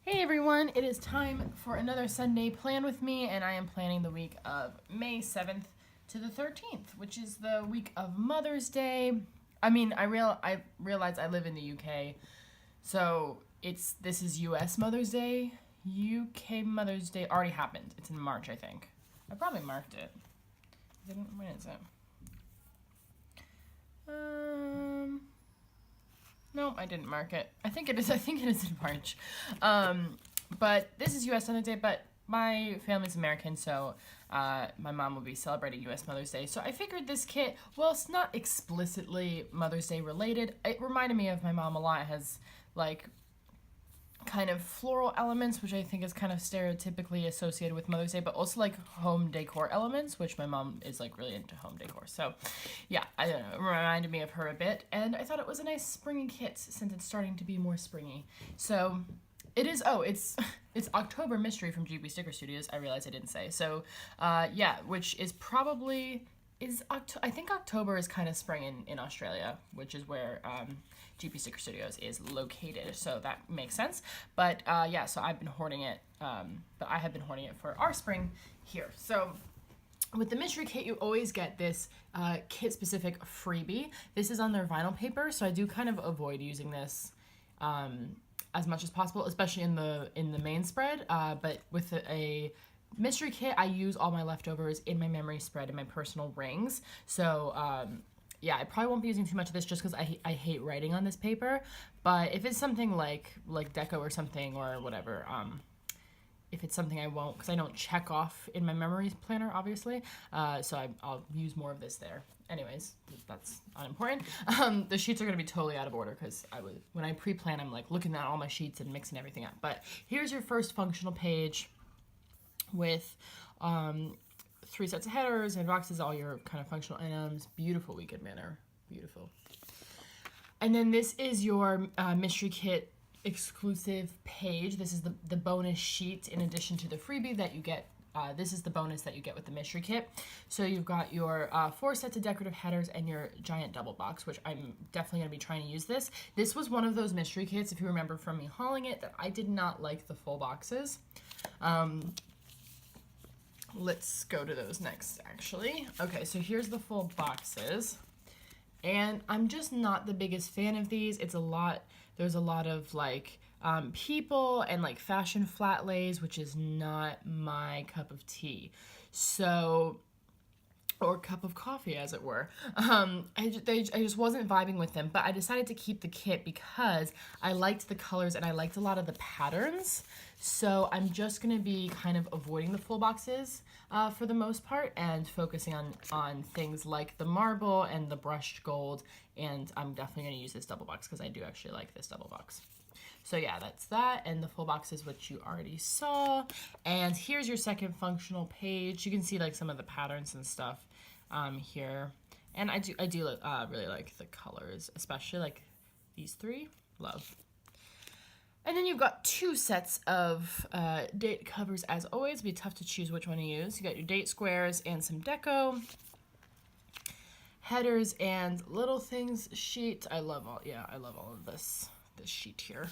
Hey everyone, it is time for another Sunday plan with me, and I am planning the week of May 7th to the 13th, which is the week of Mother's Day. I realize I live in the UK, so this is US Mother's Day. UK Mother's Day already happened. It's in March, I think. I probably marked it. When is it? No, I didn't mark it. I think it is in March. But this is U.S. Mother's Day, but my family's American, so my mom will be celebrating U.S. Mother's Day. So I figured this kit, well, it's not explicitly Mother's Day related. It reminded me of my mom a lot. It has, like, kind of floral elements, which I think is kind of stereotypically associated with Mother's Day, but also like home decor elements, which my mom is like really into home decor. So yeah, I don't know, it reminded me of her a bit, and I thought it was a nice springy kit since it's starting to be more springy. So it is, it's October Mystery from GB Sticker Studios, I realized I didn't say. So yeah, which is probably, I think October is kind of spring in Australia, which is where GP Sticker Studios is located, so that makes sense. But yeah, so I've been hoarding it, but I have been hoarding it for our spring here. So with the mystery kit, you always get this kit-specific freebie. This is on their vinyl paper, so I do kind of avoid using this as much as possible, especially in the main spread. But with a mystery kit, I use all my leftovers in my memory spread and my personal rings. So yeah, I probably won't be using too much of this just because I hate writing on this paper. But if it's something like deco or something or whatever, if it's something I won't, because I don't check off in my memory planner, obviously. So I'll use more of this there. Anyways, that's unimportant. The sheets are going to be totally out of order because when I pre-plan, I'm like looking at all my sheets and mixing everything up. But here's your first functional page with 3 sets of headers and boxes, all your kind of functional items. Beautiful weekend banner. Beautiful. And then this is your mystery kit exclusive page. This is the bonus sheet in addition to the freebie that you get. This is the bonus that you get with the mystery kit. So you've got your 4 sets of decorative headers and your giant double box, which I'm definitely going to be trying to use this. This was one of those mystery kits, if you remember from me hauling it, that I did not like the full boxes. Let's go to those next, actually. Okay, so here's the full boxes. And I'm just not the biggest fan of these. There's a lot of like people and like fashion flat lays, which is not my cup of tea. So, or cup of coffee, as it were. I just wasn't vibing with them, but I decided to keep the kit because I liked the colors and I liked a lot of the patterns. So I'm just gonna be kind of avoiding the full boxes for the most part and focusing on things like the marble and the brushed gold. And I'm definitely gonna use this double box because I do actually like this double box. So yeah, that's that, and the full box is what you already saw. And here's your second functional page. You can see like some of the patterns and stuff here. And I do really like the colors, especially like these 3. Love. And then you've got 2 sets of date covers as always. It'd be tough to choose which one to use. You got your date squares and some deco. Headers and little things sheet. I love all of this sheet here.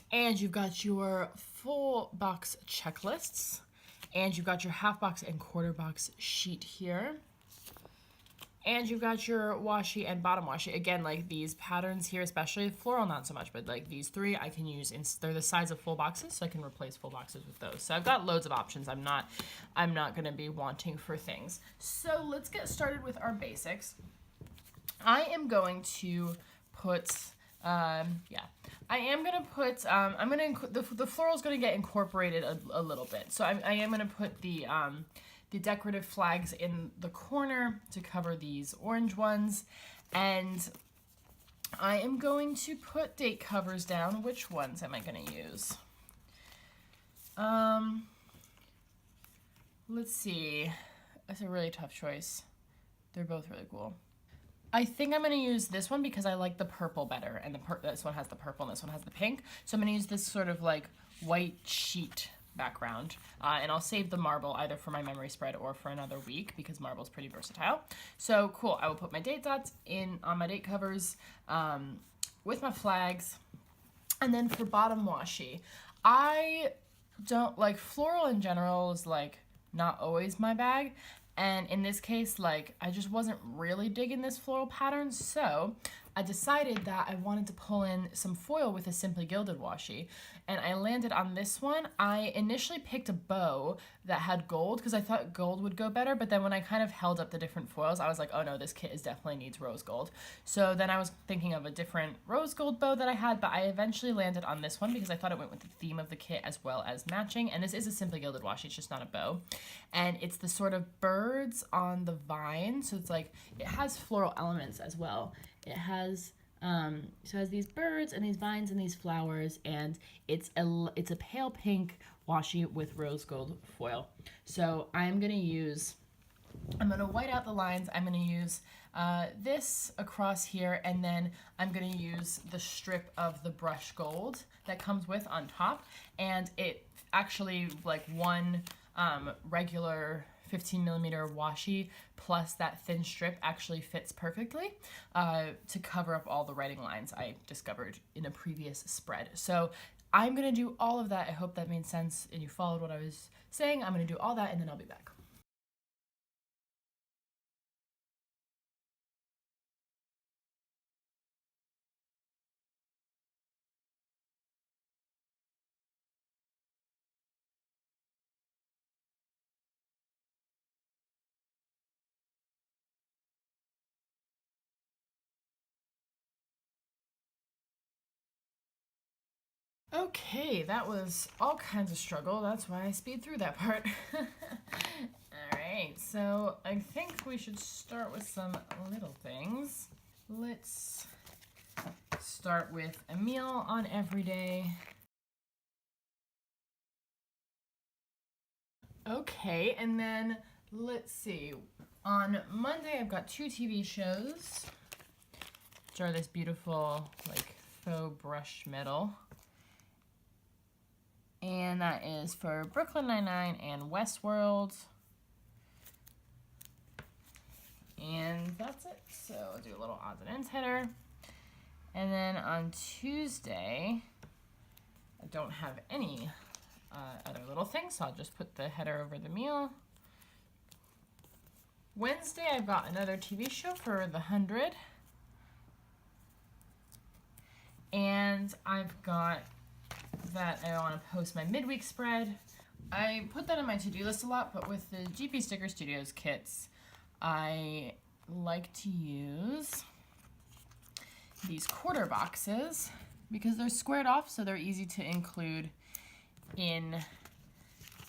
And you've got your full box checklists. And you've got your half box and quarter box sheet here. And you've got your washi and bottom washi. Again, like these patterns here, especially floral, not so much, but like these 3 I can use. They're the size of full boxes, so I can replace full boxes with those. So I've got loads of options. I'm not gonna be wanting for things. So let's get started with our basics. I am going to put, the floral's gonna get incorporated a little bit. So I am gonna put the decorative flags in the corner to cover these orange ones. And I am going to put date covers down. Which ones am I going to use? Let's see. That's a really tough choice. They're both really cool. I think I'm going to use this one because I like the purple better. And this one has the purple and this one has the pink. So I'm going to use this sort of like white sheet background, and I'll save the marble either for my memory spread or for another week because marble's pretty versatile. So cool, I will put my date dots in on my date covers with my flags. And then for bottom washi, I don't like floral in general is like not always my bag. And in this case, like I just wasn't really digging this floral pattern, so I decided that I wanted to pull in some foil with a Simply Gilded washi, and I landed on this one. I initially picked a bow that had gold because I thought gold would go better, but then when I kind of held up the different foils, I was like, oh no, this kit is definitely needs rose gold. So then I was thinking of a different rose gold bow that I had, but I eventually landed on this one because I thought it went with the theme of the kit as well as matching. And this is a Simply Gilded washi, it's just not a bow. And it's the sort of birds on the vine, so it's like, it has floral elements as well. It has so it has these birds and these vines and these flowers, and it's a pale pink washi with rose gold foil. So I'm gonna white out the lines. I'm gonna use this across here, and then I'm gonna use the strip of the brush gold that comes with on top, and it actually like one regular 15 millimeter washi plus that thin strip actually fits perfectly to cover up all the writing lines I discovered in a previous spread. So I'm gonna do all of that. I hope that made sense and you followed what I was saying. I'm gonna do all that and then I'll be back. Okay, that was all kinds of struggle. That's why I speed through that part. Alright, so I think we should start with some little things. Let's start with a meal on every day. Okay, and then let's see. On Monday, I've got 2 TV shows, which are this beautiful, like, faux brush metal. And that is for Brooklyn Nine-Nine and Westworld. And that's it. So I'll do a little odds and ends header. And then on Tuesday, I don't have any other little things, so I'll just put the header over the meal. Wednesday, I've got another TV show for the 100. And I've got that I want to post my midweek spread. I put that on my to-do list a lot, but with the GP Sticker Studios kits, I like to use these quarter boxes because they're squared off, so they're easy to include in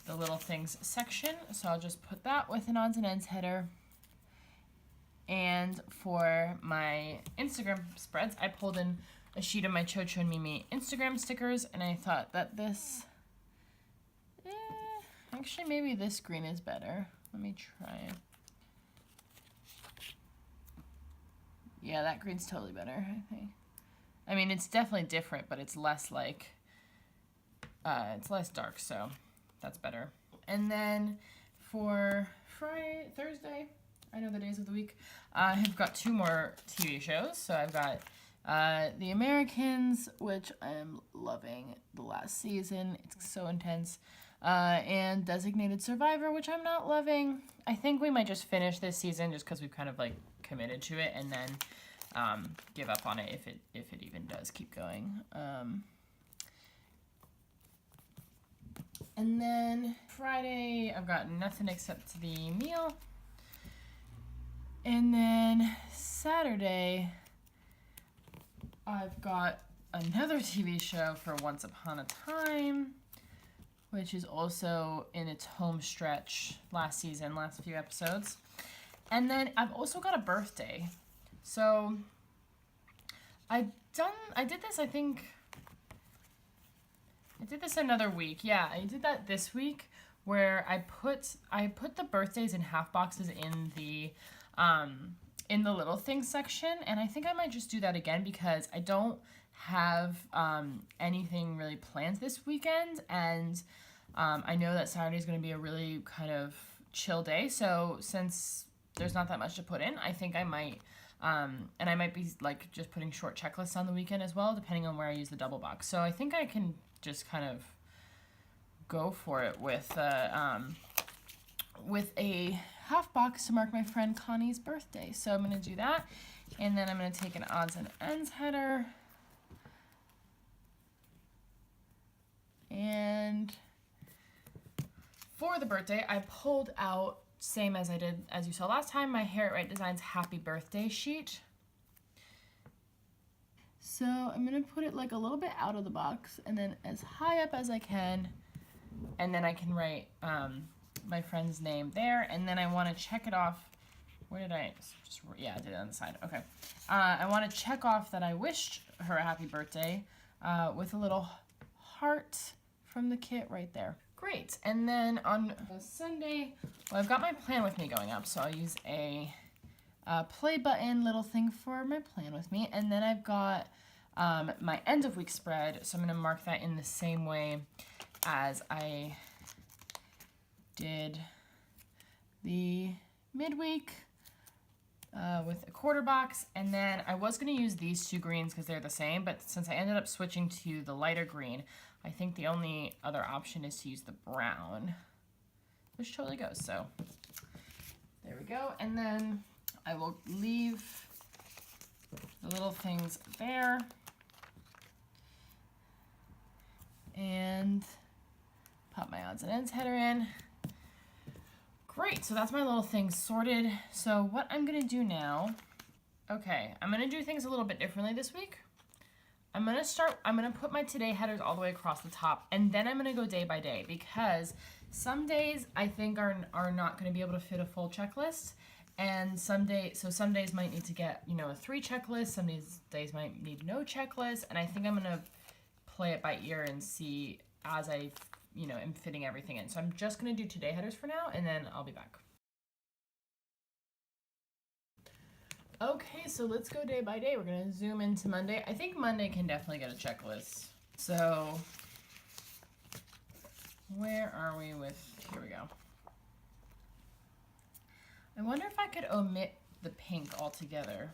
the little things section. So I'll just put that with an odds and ends header. And for my Instagram spreads, I pulled in a sheet of my Chocho and Mimi Instagram stickers, and I thought that this, actually maybe this green is better. Let me try it. Yeah, that green's totally better, I think. I mean, it's definitely different, but it's less like, it's less dark, so that's better. And then for Thursday, I know the days of the week, I've got 2 more TV shows. So I've got The Americans, which I'm loving the last season. It's so intense. And Designated Survivor, which I'm not loving. I think we might just finish this season just because we've kind of like committed to it, and then give up on it if it even does keep going. And then Friday, I've got nothing except the meal. And then Saturday, I've got another TV show for Once Upon a Time, which is also in its home stretch last season, last few episodes. And then I've also got a birthday. So I did this, I think, I did this another week. Yeah, I did that this week where I put the birthdays in half boxes in the little things section, and I think I might just do that again because I don't have anything really planned this weekend, and I know that Saturday is going to be a really kind of chill day, so since there's not that much to put in, I think I might, and I might be like just putting short checklists on the weekend as well, depending on where I use the double box. So I think I can just kind of go for it with a half box to mark my friend Connie's birthday. So I'm going to do that, and then I'm going to take an odds and ends header, and for the birthday, I pulled out, same as I did, as you saw last time, my Hair It Right Designs Happy Birthday sheet. So I'm gonna put it like a little bit out of the box and then as high up as I can, and then I can write my friend's name there, and then I want to check it off. Where did I just, yeah, I did it on the side. Okay. I want to check off that I wished her a happy birthday with a little heart from the kit right there. Great. And then on Sunday, well, I've got my plan with me going up, so I'll use a play button little thing for my plan with me, and then I've got my end of week spread, so I'm going to mark that in the same way as I did the midweek with a quarter box. And then I was going to use these two greens because they're the same, but since I ended up switching to the lighter green, I think the only other option is to use the brown, which totally goes. So there we go. And then I will leave the little things there and pop my odds and ends header in. Great, so that's my little thing sorted. So what I'm gonna do now, okay, I'm gonna do things a little bit differently this week. I'm gonna put my today headers all the way across the top, and then I'm gonna go day by day, because some days I think are not gonna be able to fit a full checklist, and some days might need to get, you know, a 3 checklist, some days might need no checklist, and I think I'm gonna play it by ear and see as I, you know, am fitting everything in. So I'm just gonna do today headers for now, and then I'll be back. Okay, so let's go day by day. We're gonna zoom into Monday. I think Monday can definitely get a checklist. So where are we with, here we go. I wonder if I could omit the pink altogether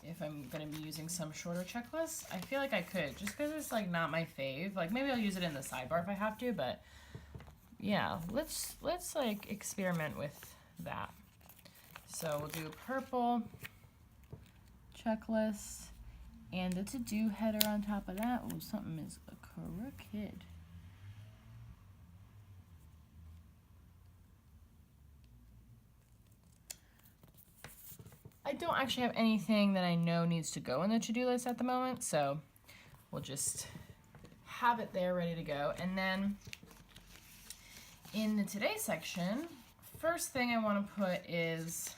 if I'm gonna be using some shorter checklists. I feel like I could, just because it's like not my fave. Like maybe I'll use it in the sidebar if I have to, but yeah, let's like experiment with that. So we'll do purple checklist and the to-do header on top of that. Oh, something is crooked. I don't actually have anything that I know needs to go in the to-do list at the moment, so we'll just have it there ready to go. And then in the today section, first thing I want to put is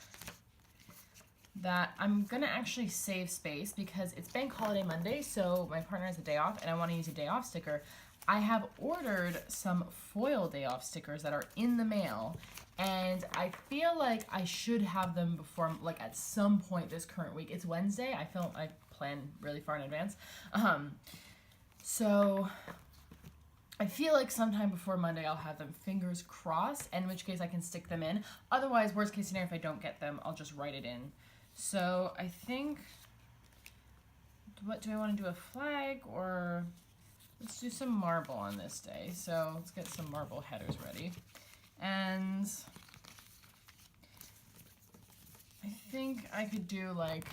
that I'm gonna actually save space because it's Bank Holiday Monday, so my partner has a day off and I want to use a day off sticker. I have ordered some foil day off stickers that are in the mail, and I feel like I should have them before, like at some point this current week. It's Wednesday. I plan really far in advance. So I feel like sometime before Monday I'll have them, fingers crossed, in which case I can stick them in. Otherwise, worst case scenario, if I don't get them, I'll just write it in. So I think, what do I want to do, a flag, or let's do some marble on this day. So let's get some marble headers ready. And I think I could do like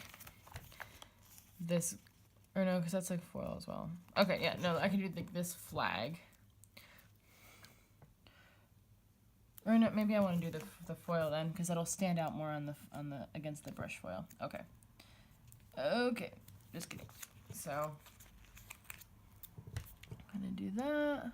this, or no, because that's like foil as well. Okay, yeah, no, I could do like this flag. Or no, maybe I want to do the foil then, because that'll stand out more on the against the brush foil. Okay. Okay, just kidding. So I'm gonna do that.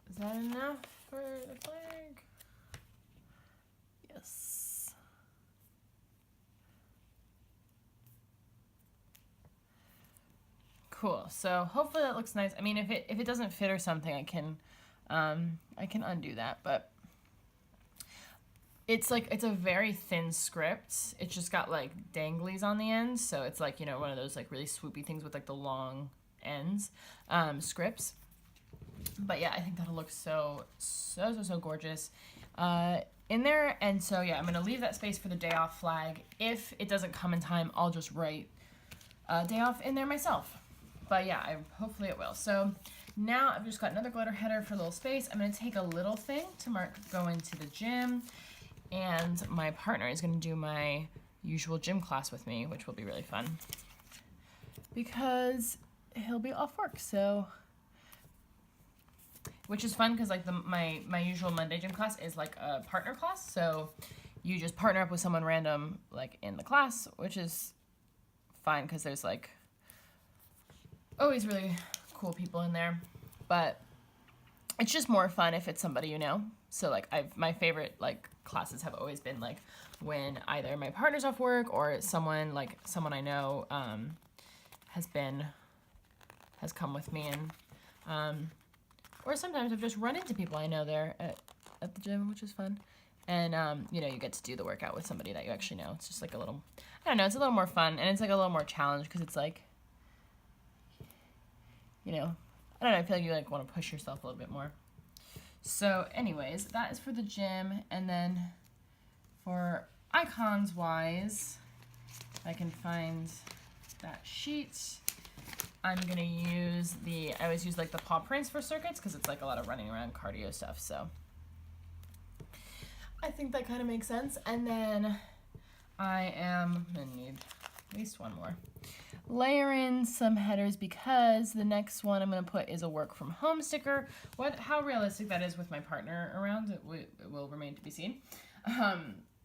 Is that enough for the flag? Yes. Cool. So hopefully that looks nice. I mean, if it doesn't fit or something, I can undo that. But it's a very thin script. It's just got like danglies on the ends, so it's like, you know, one of those like really swoopy things with like the long ends Scripts. But yeah, I think that'll look so gorgeous. in there. And so yeah, I'm gonna leave that space for the day off flag. If it doesn't come in time, I'll just write day off in there myself. But yeah, hopefully it will. So now I've just got another glitter header for a little space. I'm gonna take a little thing to mark going to the gym, and my partner is gonna do my usual gym class with me, which will be really fun because he'll be off work. So, which is fun because like my usual Monday gym class is like a partner class. So you just partner up with someone random like in the class, which is fine because there's like always really cool people in there. But it's just more fun if it's somebody you know. So like my favorite like classes have always been like when either my partner's off work or someone I know has come with me, and or sometimes I've just run into people I know there at the gym, which is fun. And you know, you get to do the workout with somebody that you actually know. It's just like a little, I don't know, it's a little more fun, and it's like a little more challenge because it's like, you know, I don't know, I feel like you like want to push yourself a little bit more. So anyways, that is for the gym. And then for icons wise, I can find that sheet. I'm gonna use I always use like the paw prints for circuits because it's like a lot of running around cardio stuff. So I think that kind of makes sense. And then I am gonna need at least one more. Layer in some headers because the next one I'm going to put is a work from home sticker. How realistic that is with my partner around, it will remain to be seen.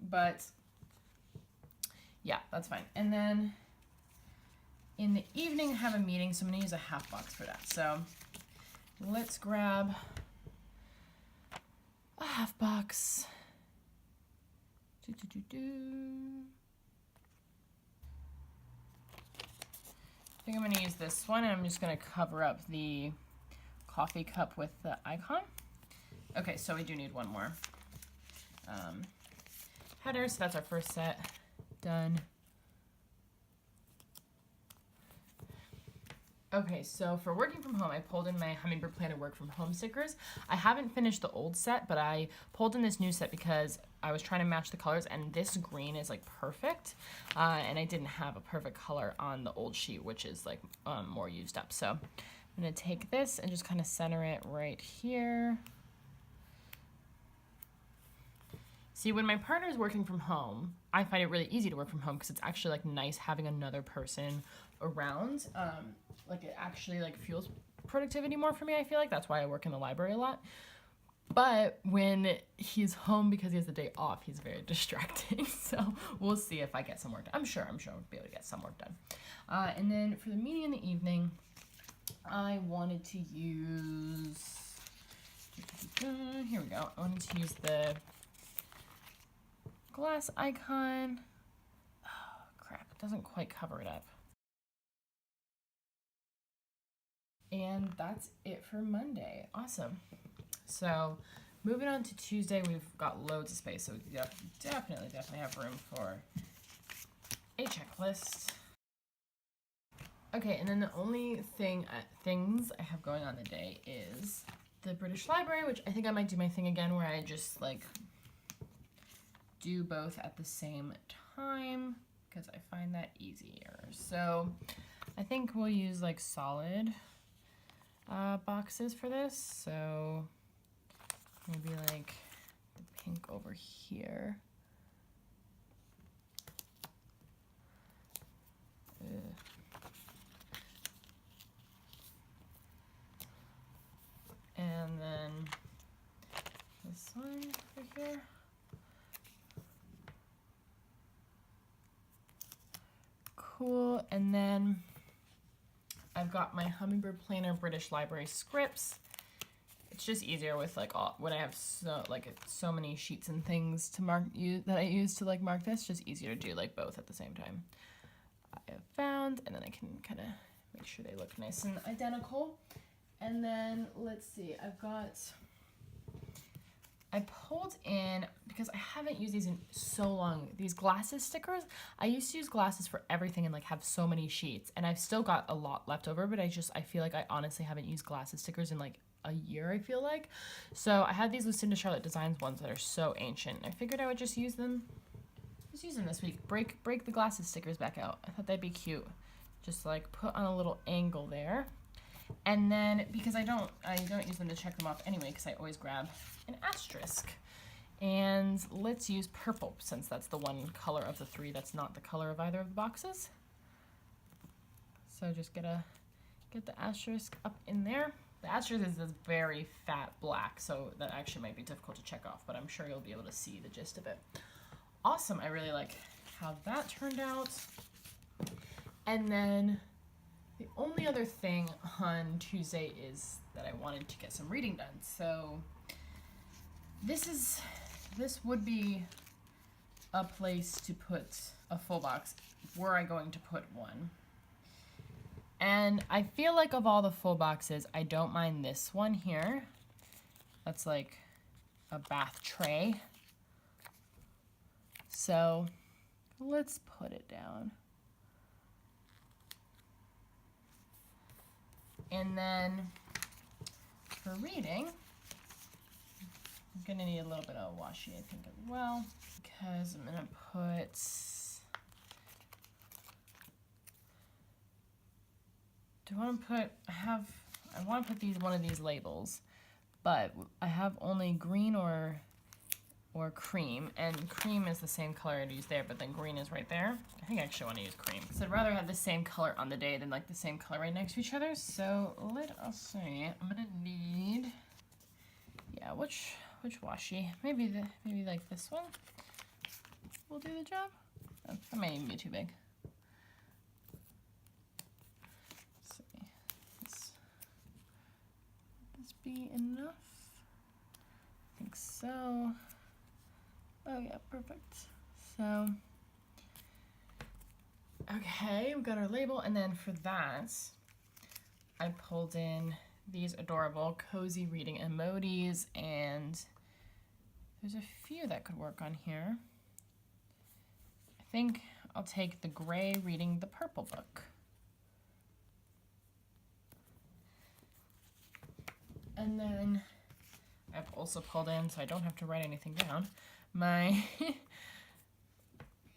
But yeah, that's fine. And then in the evening I have a meeting, so I'm going to use a half box for that. So let's grab a half box. I think I'm going to use this one, and I'm just going to cover up the coffee cup with the icon. Okay, so we do need one more header, so that's our first set done. Okay, so for working from home, I pulled in my Hummingbird Planner work from home stickers. I haven't finished the old set, but I pulled in this new set because I was trying to match the colors, and this green is like perfect, and I didn't have a perfect color on the old sheet, which is like more used up. So I'm gonna take this and just kind of center it right here. See, when my partner is working from home, I find it really easy to work from home because it's actually like nice having another person around. Like it actually like fuels productivity more for me, I feel like. That's why I work in the library a lot. But when he's home because he has the day off, he's very distracting. So we'll see if I get some work done. I'm sure I'll be able to get some work done. And then for the meeting in the evening, I wanted to use, here we go. I wanted to use the glass icon. Oh, crap, it doesn't quite cover it up. And that's it for Monday. Awesome. So moving on to Tuesday, we've got loads of space, so we definitely have room for a checklist. Okay, and then the only things I have going on the day is the British Library, which I think I might do my thing again where I just like do both at the same time because I find that easier. So I think we'll use like solid boxes for this. So maybe like the pink over here. And then this one over here. Cool. And then I've got my Hummingbird Planner British Library scripts. It's just easier with like when I have so many sheets and things to mark that I use to like mark this. Just easier to do like both at the same time. I have found, and then I can kind of make sure they look nice and identical. And then let's see, I pulled in, because I haven't used these in so long, these glasses stickers. I used to use glasses for everything and like have so many sheets, and I've still got a lot left over, but I feel like I honestly haven't used glasses stickers in like a year, I feel like. So I had these Lucinda Charlotte Designs ones that are so ancient. I figured I would just use them. Just use them this week. Break the glasses stickers back out. I thought that'd be cute. Just like put on a little angle there. And then because I don't use them to check them off anyway, because I always grab an asterisk. And let's use purple, since that's the one color of the three that's not the color of either of the boxes. So just get the asterisk up in there. The asterisk is this very fat black, so that actually might be difficult to check off, but I'm sure you'll be able to see the gist of it. Awesome, I really like how that turned out. And then the only other thing on Tuesday is that I wanted to get some reading done. So this would be a place to put a full box, were I going to put one. And I feel like of all the full boxes, I don't mind this one here. That's like a bath tray. So let's put it down. And then for reading, I'm gonna need a little bit of washi, I think, as well, because I'm gonna put, I want to put one of these labels, but I have only green or cream, and cream is the same color I'd use there, but then green is right there. I think I actually want to use cream, because I'd rather have the same color on the day than like the same color right next to each other. So let us see, I'm gonna need, yeah, which washi? Maybe like this one will do the job. Oh, that might even be too big. Let's see. Would this be enough? I think so. Oh yeah, perfect. So, okay, we've got our label, and then for that, I pulled in these adorable cozy reading emojis, and there's a few that could work on here. I think I'll take the gray reading the purple book. And then I've also pulled in, so I don't have to write anything down, my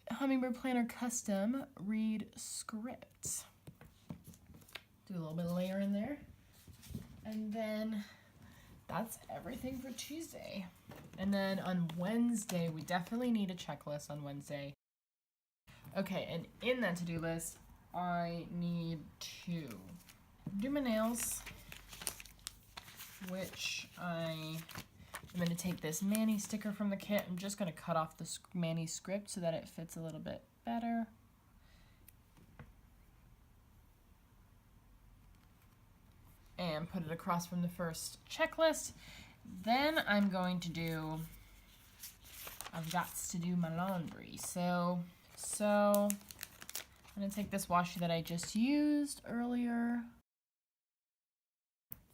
Hummingbird Planner Custom Read Script. Do a little bit of layer in there. And then that's everything for Tuesday. And then on Wednesday, we definitely need a checklist on Wednesday. Okay, and in that to-do list, I need to do my nails, which I'm going to take this Manny sticker from the kit. I'm just going to cut off the Manny script so that it fits a little bit better. And put it across from the first checklist. Then I'm going to do, I've got to do my laundry. So I'm going to take this washi that I just used earlier.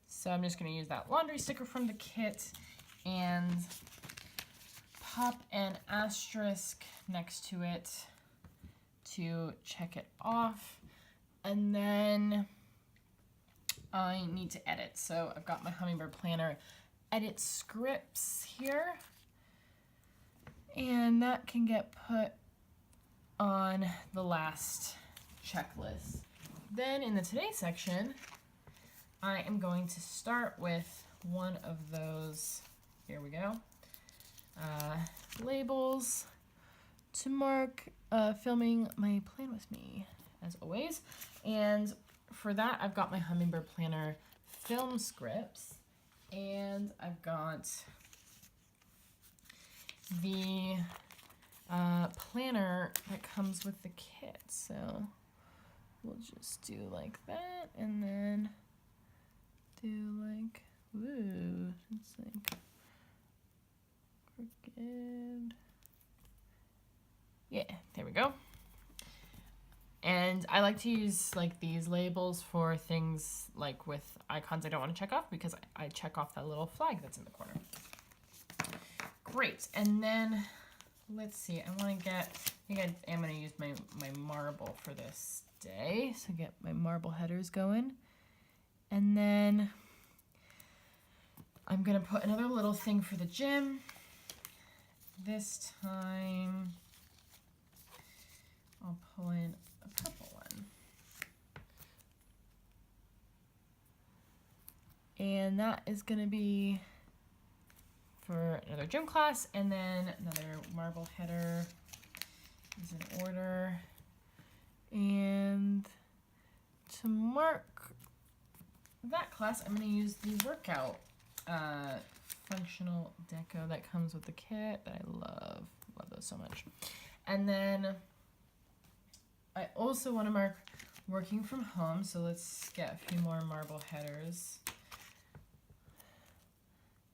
So I'm just going to use that laundry sticker from the kit and pop an asterisk next to it to check it off. And then I need to edit. So I've got my Hummingbird Planner edit scripts here, and that can get put on the last checklist. Then in the Today section, I am going to start with one of those, here we go, labels to mark filming my plan with me, as always. And for that, I've got my Hummingbird Planner film scripts, and I've got the planner that comes with the kit. So we'll just do like that, and then do like, ooh, it's like crooked. Yeah, there we go. And I like to use like these labels for things like with icons I don't want to check off, because I check off that little flag that's in the corner. Great, and then let's see, I want to get, I think I am going to use my marble for this day, so get my marble headers going. And then I'm gonna put another little thing for the gym. This time, I'll pull in a purple one. And that is gonna be for another gym class, and then another marble header is in order. And to mark that class, I'm going to use the workout functional deco that comes with the kit that I love those so much. And then I also want to mark working from home, so let's get a few more marble headers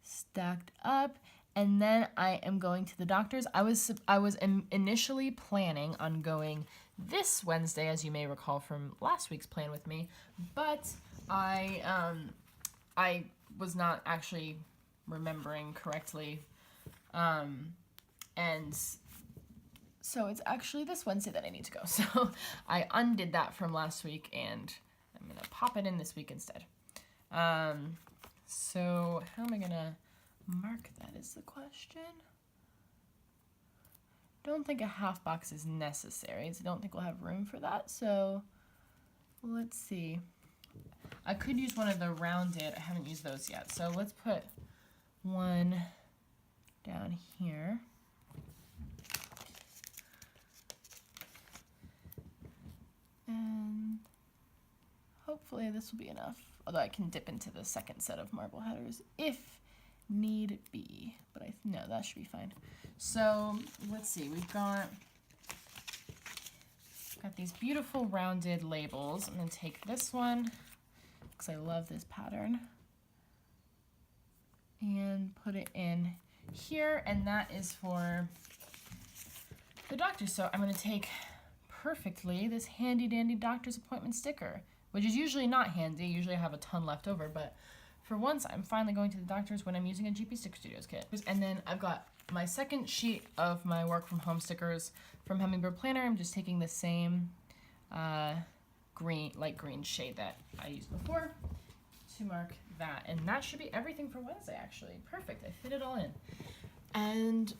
stacked up. And then I am going to the doctor's. I was initially planning on going this Wednesday, as you may recall from last week's plan with me, but I was not actually remembering correctly, and so it's actually this Wednesday that I need to go. So I undid that from last week, and I'm gonna pop it in this week instead. So how am I gonna mark that is the question. Don't think a half box is necessary, so I don't think we'll have room for that. So let's see. I could use one of the rounded, I haven't used those yet. So let's put one down here. And hopefully this will be enough. Although I can dip into the second set of marble headers if need be, but no, that should be fine. So let's see, we've got these beautiful rounded labels. I'm gonna take this one because I love this pattern and put it in here, and that is for the doctor. So I'm gonna take perfectly this handy dandy doctor's appointment sticker, which is usually not handy. Usually I have a ton left over, but for once, I'm finally going to the doctor's when I'm using a GP Sticker Studios kit. And then I've got my second sheet of my work from home stickers from Hummingbird Planner. I'm just taking the same light green shade that I used before to mark that. And that should be everything for Wednesday, actually. Perfect, I fit it all in. And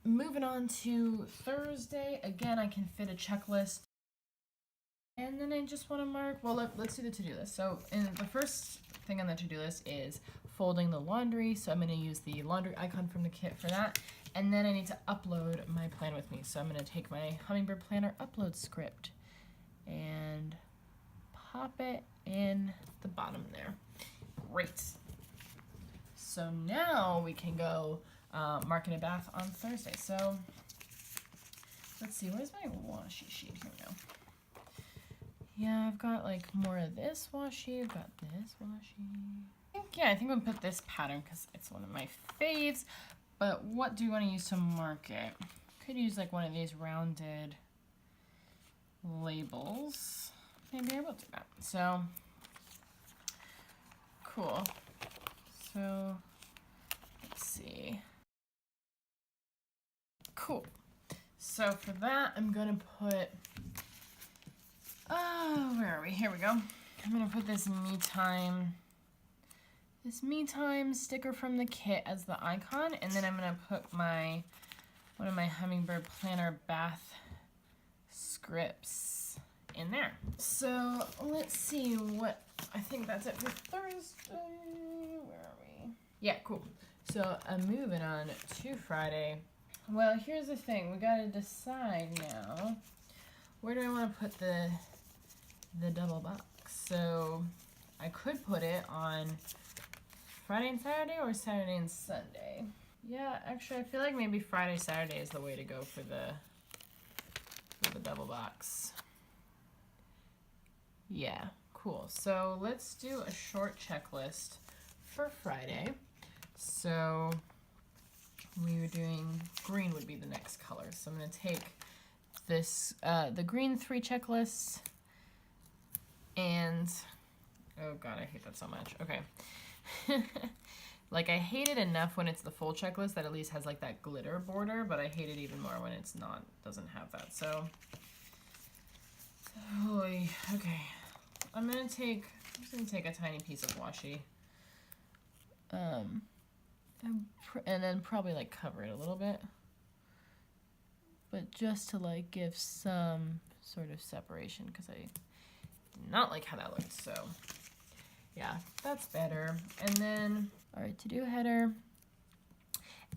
moving on to Thursday, again, I can fit a checklist. And then I just want to mark, well, let's do the to-do list. So the first thing on the to-do list is folding the laundry. So I'm going to use the laundry icon from the kit for that. And then I need to upload my plan with me. So I'm going to take my Hummingbird Planner upload script and pop it in the bottom there. Great. So now we can go mark in a bath on Thursday. So let's see, where's my washi sheet? Here we go. Yeah, I've got like more of this washi. I've got this washi. I think I'm gonna put this pattern because it's one of my faves. But what do you want to use to mark it? Could use like one of these rounded labels. Maybe I will do that. So cool. So let's see. Cool. So for that, I'm gonna put. Where are we? Here we go. I'm gonna put this me time sticker from the kit as the icon, and then I'm gonna put one of my Hummingbird Planner bath scripts in there. So let's see what, I think that's it for Thursday. Where are we? Yeah, cool. So I'm moving on to Friday. Well, here's the thing. We gotta decide now. Where do I want to put the double box? So I could put it on Friday and Saturday or Saturday and Sunday. Yeah, actually I feel like maybe Friday, Saturday is the way to go for the double box. Yeah, cool. So let's do a short checklist for Friday. So we were doing green would be the next color. So I'm gonna take this, the green 3 checklists, and, oh god, I hate that so much. Okay. Like, I hate it enough when it's the full checklist that at least has like that glitter border, but I hate it even more when it's not, doesn't have that. So, okay. I'm just gonna take a tiny piece of washi. and then probably like cover it a little bit, but just to like give some sort of separation, because I did not like how that looked. So yeah, that's better. And then our to-do header.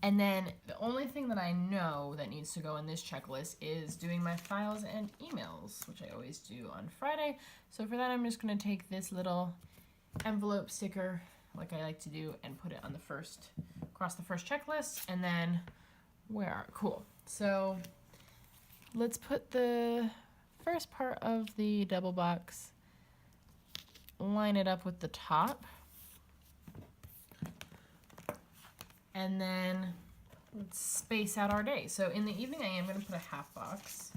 And then the only thing that I know that needs to go in this checklist is doing my files and emails, which I always do on Friday. So for that, I'm just gonna take this little envelope sticker, like I like to do, and put it on the first, across the first checklist. And then cool. So let's put the first part of the double box, line it up with the top. And then let's space out our day. So in the evening, I am going to put a half box.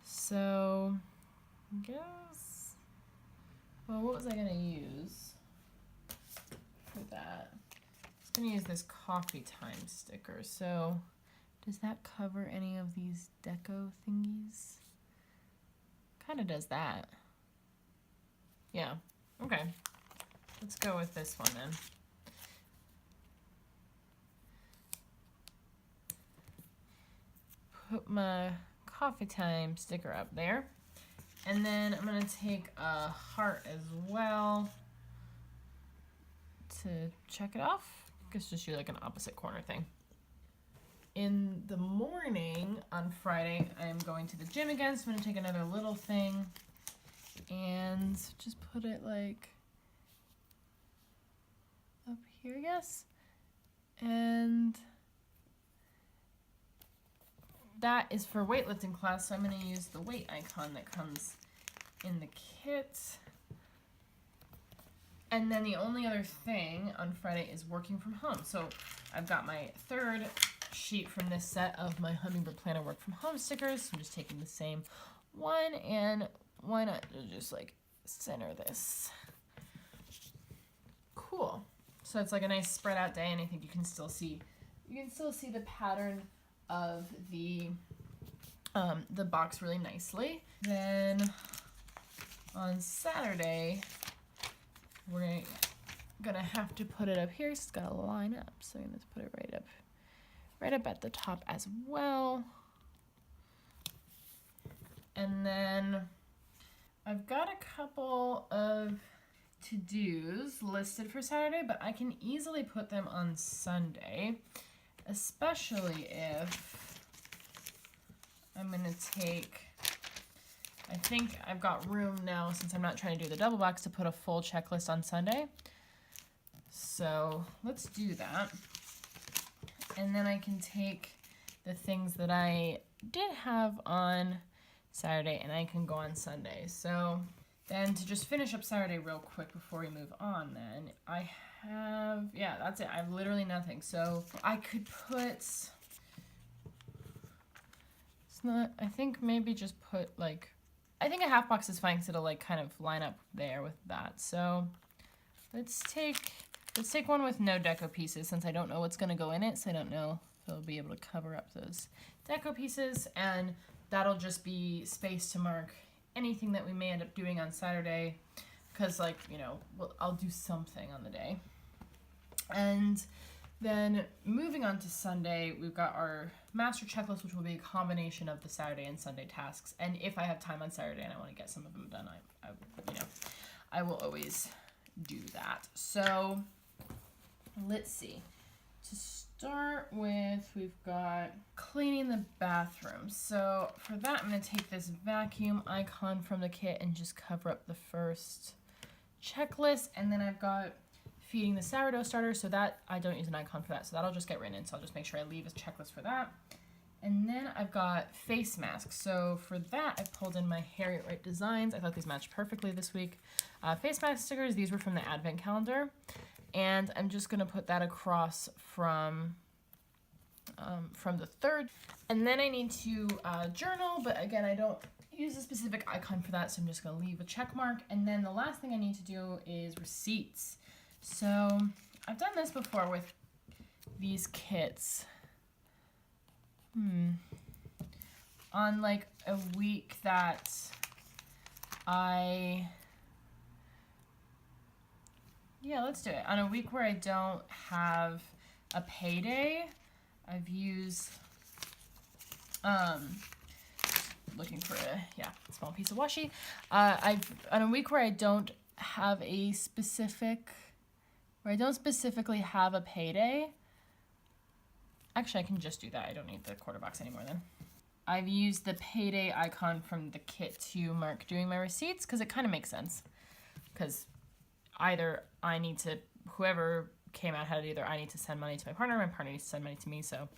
So I guess, well, what was I going to use for that? I was going to use this coffee time sticker. So does that cover any of these deco thingies? Kind of does that. Yeah, okay. Let's go with this one then. Put my coffee time sticker up there. And then I'm gonna take a heart as well to check it off. I guess just do like an opposite corner thing. In the morning on Friday, I'm going to the gym again, so I'm gonna take another little thing and just put it like up here, I guess. And that is for weightlifting class, so I'm going to use the weight icon that comes in the kit. And then the only other thing on Friday is working from home. So I've got my third sheet from this set of my Hummingbird Planner work from home stickers. So I'm just taking the same one, and why not just like center this? Cool. So it's like a nice spread out day, and I think you can still see the pattern of the box really nicely. Then on Saturday, we're gonna have to put it up here. So it's gotta line up. So I'm gonna put it right up at the top as well. And then I've got a couple of to-dos listed for Saturday, but I can easily put them on Sunday, especially if I'm gonna take, I think I've got room now, since I'm not trying to do the double box, to put a full checklist on Sunday. So let's do that. And then I can take the things that I did have on Saturday and I can go on Sunday. So then to just finish up Saturday real quick before we move on, then I have, yeah, that's it. I have literally nothing. So I could put, it's not, I think maybe just put like, I think a half box is fine because it'll like kind of line up there with that. So let's take one with no deco pieces, since I don't know what's going to go in it, so I don't know if it'll be able to cover up those deco pieces, and that'll just be space to mark anything that we may end up doing on Saturday, because, like, you know, I'll do something on the day. And then moving on to Sunday, we've got our master checklist, which will be a combination of the Saturday and Sunday tasks. And if I have time on Saturday and I want to get some of them done, I will always do that. So let's see. To start with, we've got cleaning the bathroom. So for that, I'm going to take this vacuum icon from the kit and just cover up the first checklist. And then I've got feeding the sourdough starter, so that I don't use an icon for that, so that'll just get written in. So I'll just make sure I leave a checklist for that. And then I've got face masks. So for that, I pulled in my Harriet Wright Designs. I thought these matched perfectly this week. Face mask stickers, these were from the Advent calendar. And I'm just gonna put that across from the third. And then I need to journal, but again, I don't use a specific icon for that, so I'm just gonna leave a check mark. And then the last thing I need to do is receipts. So I've done this before with these kits. On like a week that I Yeah, let's do it. On a week where I don't have a payday, I've used, looking for a small piece of washi. On a week where I don't have a specific, where I don't specifically have a payday, actually I can just do that. I don't need the quarter box anymore then. I've used the payday icon from the kit to mark doing my receipts because it kind of makes sense. Because either I need to, whoever came out had it, either I need to send money to my partner needs to send money to me, so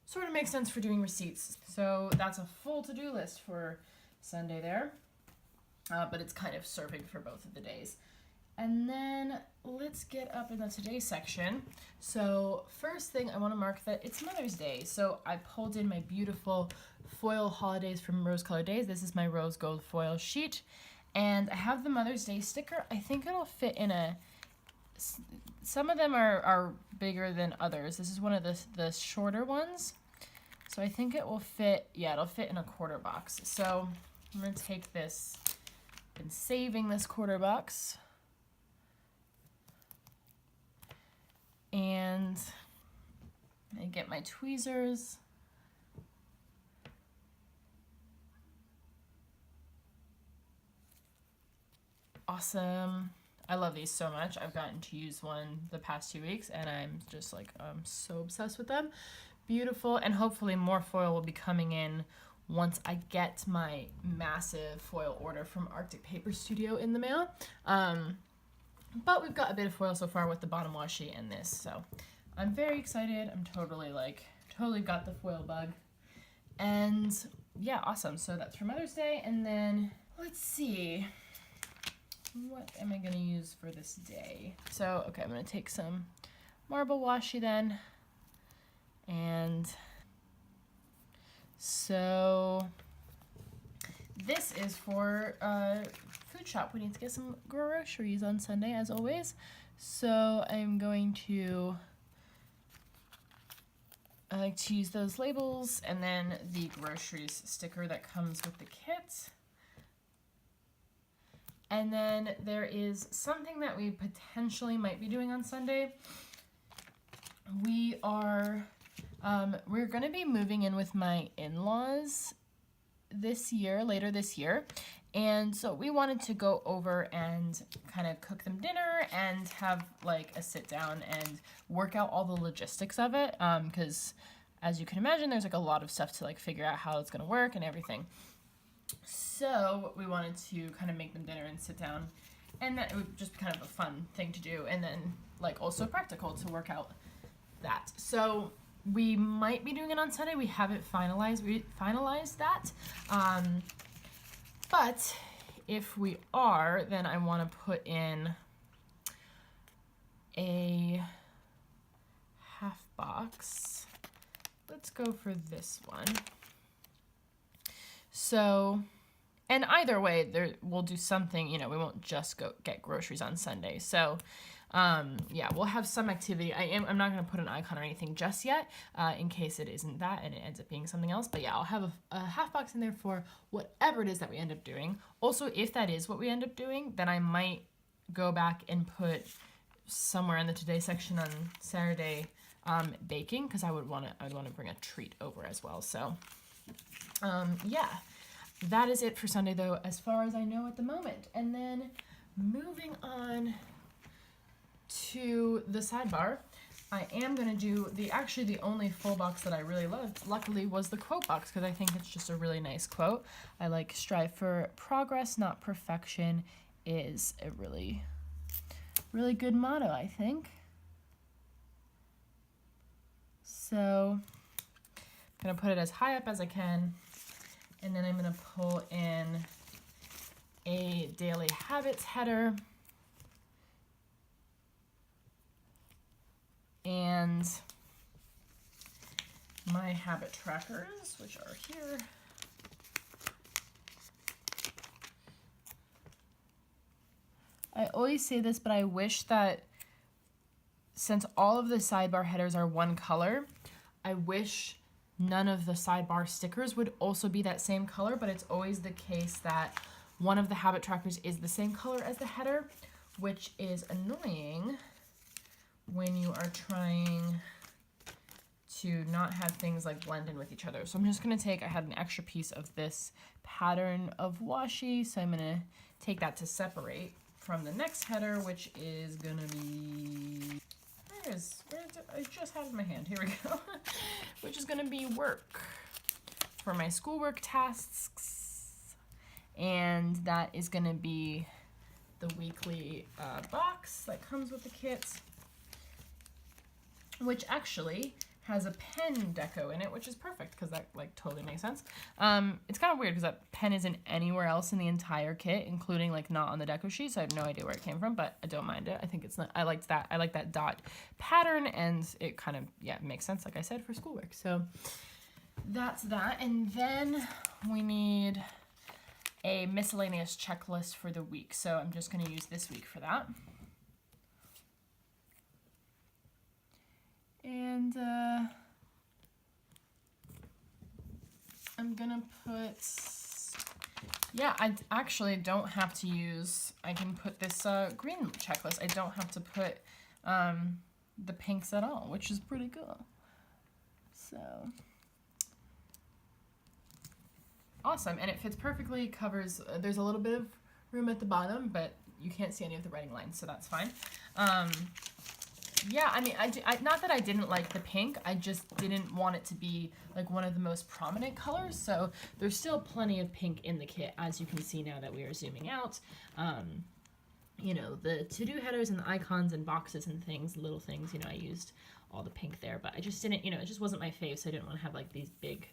sort of makes sense for doing receipts. So that's a full to-do list for Sunday there, but it's kind of serving for both of the days. And then let's get up in the today section. So first thing, I want to mark that it's Mother's Day. So I pulled in my beautiful foil holidays from Rose Colored Days. This is my rose gold foil sheet. And I have the Mother's Day sticker. I think it'll fit in a, some of them are bigger than others. This is one of the shorter ones. So I think it will fit, yeah, it'll fit in a quarter box. So I'm gonna take this, been saving this quarter box. And I get my tweezers. Awesome. I love these so much. I've gotten to use one the past 2 weeks and I'm just like, I'm so obsessed with them. Beautiful. And hopefully more foil will be coming in once I get my massive foil order from Arctic Paper Studio in the mail. But we've got a bit of foil so far with the bottom washi and this, so I'm very excited. I'm totally got the foil bug. And yeah, awesome. So that's for Mother's Day. And then let's see, what am I gonna use for this day? So, okay, I'm gonna take some marble washi then. And so this is for food shop. We need to get some groceries on Sunday as always. So I'm going to, I like to use those labels and then the groceries sticker that comes with the kit. And then there is something that we potentially might be doing on Sunday. We're gonna be moving in with my in-laws later this year. And so we wanted to go over and kind of cook them dinner and have like a sit down and work out all the logistics of it. Because as you can imagine, there's like a lot of stuff to like figure out how it's gonna work and everything. So we wanted to kind of make them dinner and sit down, and that it would just be kind of a fun thing to do, and then like also practical to work out that. So we might be doing it on Sunday. We haven't finalized that. But if we are, then I want to put in a half box. Let's go for this one. So, and either way, we'll do something, you know, we won't just go get groceries on Sunday. So, yeah, we'll have some activity. I'm not going to put an icon or anything just yet, in case it isn't that and it ends up being something else. But yeah, I'll have a half box in there for whatever it is that we end up doing. Also, if that is what we end up doing, then I might go back and put somewhere in the today section on Saturday, baking, because I would want to bring a treat over as well. So, yeah, that is it for Sunday though, as far as I know at the moment. And then moving on to the sidebar, I am going to do the only full box that I really loved, luckily, was the quote box, because I think it's just a really nice quote. I like strive for progress, not perfection, is a really, really good motto, I think. So I'm going to put it as high up as I can, and then I'm going to pull in a daily habits header. And my habit trackers, which are here. I always say this, but I wish that since all of the sidebar headers are one color, I wish none of the sidebar stickers would also be that same color, but it's always the case that one of the habit trackers is the same color as the header, which is annoying when you are trying to not have things like blend in with each other. So I'm just gonna take, I had an extra piece of this pattern of washi, so I'm gonna take that to separate from the next header, which is gonna be, I just had it in my hand, here we go, which is gonna be work for my schoolwork tasks, and that is gonna be the weekly box that comes with the kit, which actually has a pen deco in it, which is perfect because that like totally makes sense. It's kind of weird because that pen isn't anywhere else in the entire kit, including like not on the deco sheet, so I have no idea where it came from, but I don't mind it. I think it's not, I like that dot pattern, and it kind of, yeah, makes sense, like I said, for schoolwork. So that's that. And then we need a miscellaneous checklist for the week. So I'm just gonna use this week for that. And I'm gonna put, yeah, I actually don't have to use, I can put this green checklist. I don't have to put the pinks at all, which is pretty cool. So, awesome, and it fits perfectly, covers, there's a little bit of room at the bottom, but you can't see any of the writing lines, so that's fine. Yeah, I mean, not that I didn't like the pink, I just didn't want it to be like one of the most prominent colors, so there's still plenty of pink in the kit, as you can see now that we are zooming out. You know, the to-do headers and the icons and boxes and things, little things, you know, I used all the pink there, but I just didn't, you know, it just wasn't my fave, so I didn't want to have like these big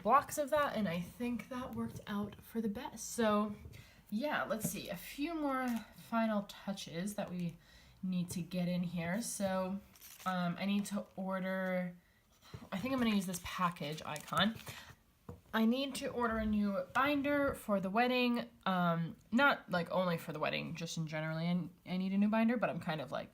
blocks of that, and I think that worked out for the best. So yeah, let's see, a few more final touches that we need to get in here. So I need to order, I think I'm going to use this package icon. I need to order a new binder for the wedding, not like only for the wedding, just in generally I need a new binder, but I'm kind of like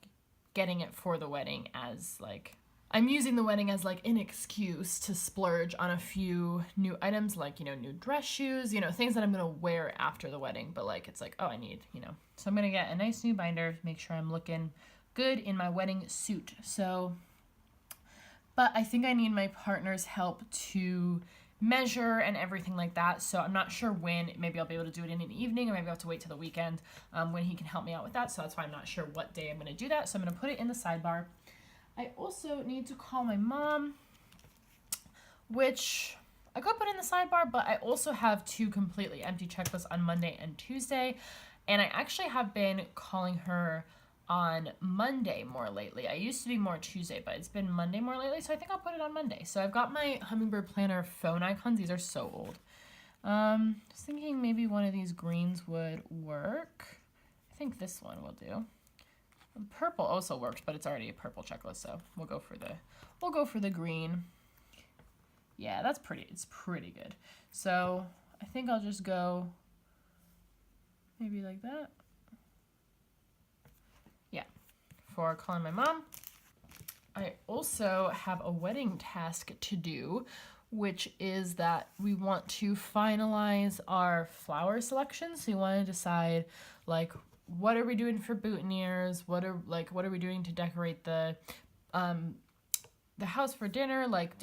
getting it for the wedding as like, I'm using the wedding as like an excuse to splurge on a few new items, like, you know, new dress shoes, you know, things that I'm gonna wear after the wedding, but like, it's like, oh, I need, you know. So I'm gonna get a nice new binder, make sure I'm looking good in my wedding suit. So, but I think I need my partner's help to measure and everything like that. So I'm not sure when, maybe I'll be able to do it in an evening, or maybe I'll have to wait till the weekend when he can help me out with that. So that's why I'm not sure what day I'm gonna do that. So I'm gonna put it in the sidebar. I also need to call my mom, which I could put in the sidebar, but I also have two completely empty checklists on Monday and Tuesday. And I actually have been calling her on Monday more lately. I used to be more Tuesday, but it's been Monday more lately, so I think I'll put it on Monday. So I've got my Hummingbird Planner phone icons. These are so old. Just thinking maybe one of these greens would work. I think this one will do. Purple also works, but it's already a purple checklist, so we'll go for the green. Yeah, that's pretty, it's pretty good. So I think I'll just go maybe like that. Yeah, for calling my mom. I also have a wedding task to do, which is that we want to finalize our flower selection. So we want to decide like, what are we doing for boutonnieres? What are we doing to decorate the house for dinner? Like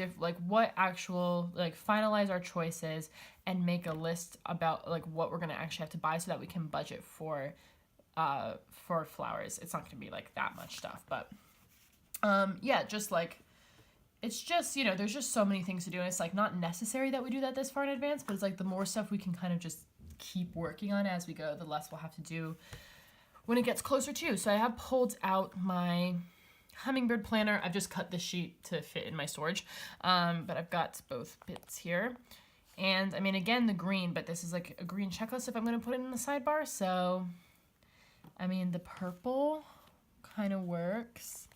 what actual, like, finalize our choices and make a list about like what we're gonna actually have to buy so that we can budget for flowers. It's not gonna be like that much stuff, but yeah, just like, it's just, you know, there's just so many things to do, and it's like not necessary that we do that this far in advance, but it's like the more stuff we can kind of just keep working on as we go, the less we'll have to do when it gets closer to. So I have pulled out my Hummingbird planner. I've just cut this sheet to fit in my storage, but I've got both bits here. And I mean, again, the green, but this is like a green checklist if I'm going to put it in the sidebar. So, I mean, the purple kind of works.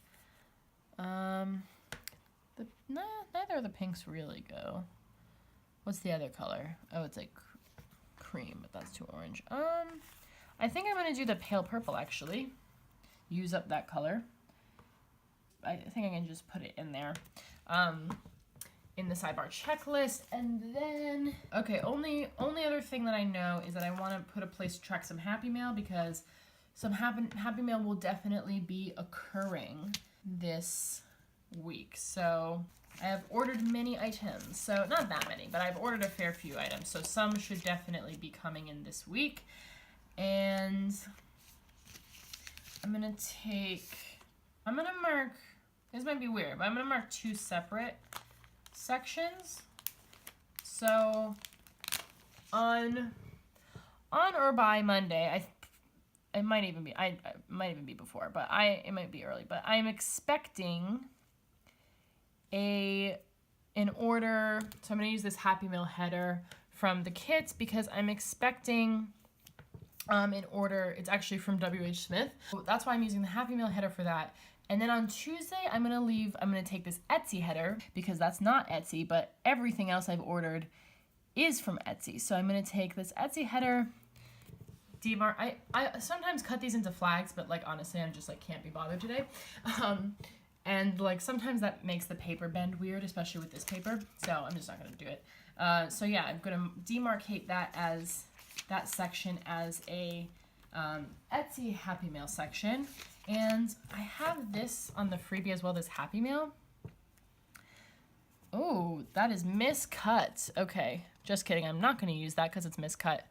Neither of the pinks really go. What's the other color? Oh, it's like cream, but that's too orange. I think I'm going to do the pale purple, actually. Use up that color. I think I can just put it in there. In the sidebar checklist. And then, okay, only other thing that I know is that I want to put a place to track some Happy Mail, because some Happy Mail will definitely be occurring this week. So I have ordered many items. So not that many, but I've ordered a fair few items. So some should definitely be coming in this week. And I'm gonna mark, this might be weird, but I'm gonna mark 2 separate sections. So on or by Monday, it might even be before, but it might be early, but I'm expecting an order. So I'm going to use this Happy Meal header from the kits because I'm expecting an order. It's actually from WH Smith. So that's why I'm using the Happy Meal header for that. And then on Tuesday, I'm going to take this Etsy header because that's not Etsy, but everything else I've ordered is from Etsy. So I'm going to take this Etsy header, demark. I sometimes cut these into flags, but like honestly, I'm just like can't be bothered today. And like sometimes that makes the paper bend weird, especially with this paper. So I'm just not gonna do it. So yeah, I'm gonna demarcate that section as a Etsy Happy Mail section. And I have this on the freebie as well, this Happy Mail. Oh, that is miscut. Okay, just kidding. I'm not gonna use that because it's miscut,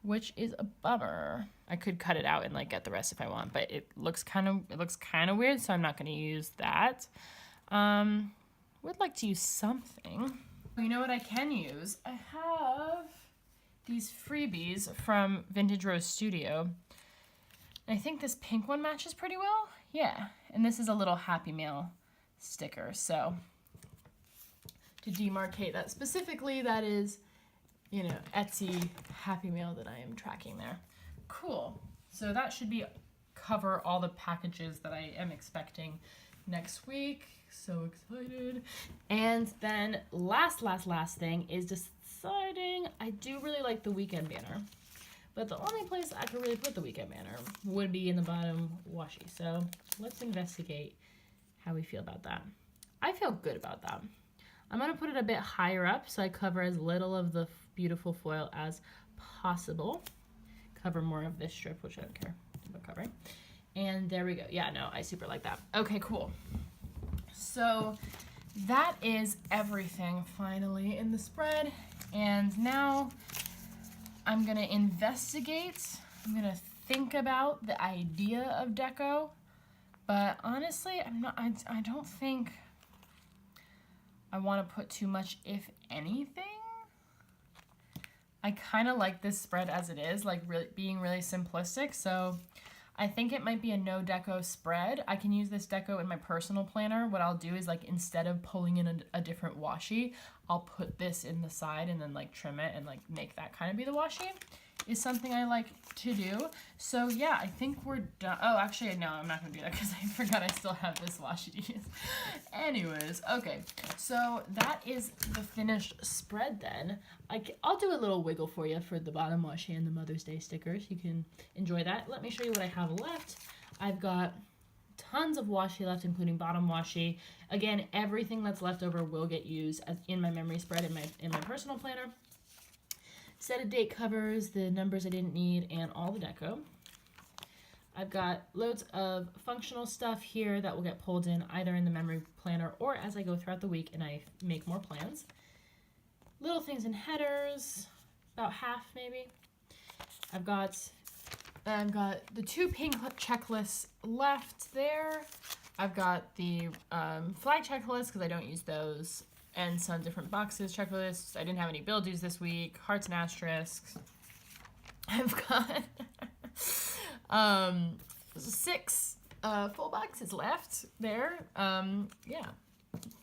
which is a bummer. I could cut it out and like get the rest if I want, but it looks kind of weird, so I'm not going to use that. Would like to use something. You know what I can use? I have these freebies from Vintage Rose Studio. And I think this pink one matches pretty well. Yeah, and this is a little Happy Mail sticker. So to demarcate that specifically, that is, you know, Etsy Happy Mail that I am tracking there. Cool. So that should cover all the packages that I am expecting next week. So excited. And then last thing is deciding, I do really like the weekend banner, but the only place I could really put the weekend banner would be in the bottom washi. So let's investigate how we feel about that. I feel good about that. I'm going to put it a bit higher up so I cover as little of the beautiful foil as possible. Cover more of this strip, which I don't care about covering. And there we go. Yeah, no, I super like that. Okay, cool. So that is everything finally in the spread. And now I'm gonna investigate. I'm gonna think about the idea of deco. But honestly, I don't think I want to put too much, if anything. I kind of like this spread as it is, like being really simplistic. So I think it might be a no deco spread. I can use this deco in my personal planner. What I'll do is like instead of pulling in a different washi, I'll put this in the side and then like trim it and like make that kind of be the washi. Is something I like to do. So yeah, I think we're done. Oh, actually, no, I'm not gonna do that because I forgot I still have this washi to use. Anyways, okay, so that is the finished spread then. I'll do a little wiggle for you for the bottom washi and the Mother's Day stickers. You can enjoy that. Let me show you what I have left. I've got tons of washi left, including bottom washi. Again, everything that's left over will get used in my memory spread in my personal planner. Set of date covers, the numbers I didn't need, and all the deco. I've got loads of functional stuff here that will get pulled in either in the memory planner or as I go throughout the week and I make more plans. Little things in headers, about half maybe. I've got the 2 pink checklists left there. I've got the flag checklists because I don't use those, and some different boxes, checklists. I didn't have any bill dues this week, hearts and asterisks. I've got 6 full boxes left there. Yeah,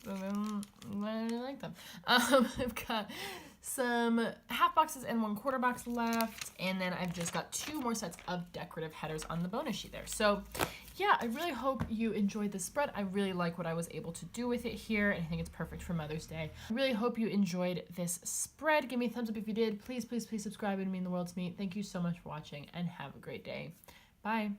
I really like them. I've got some half boxes and 1/4 box left, and then I've just got 2 more sets of decorative headers on the bonus sheet there. So yeah, I really hope you enjoyed this spread. I really like what I was able to do with it here, and I think it's perfect for Mother's Day. I really hope you enjoyed this spread. Give me a thumbs up if you did. Please, please, please subscribe. It would mean the world to me. Thank you so much for watching, and have a great day. Bye.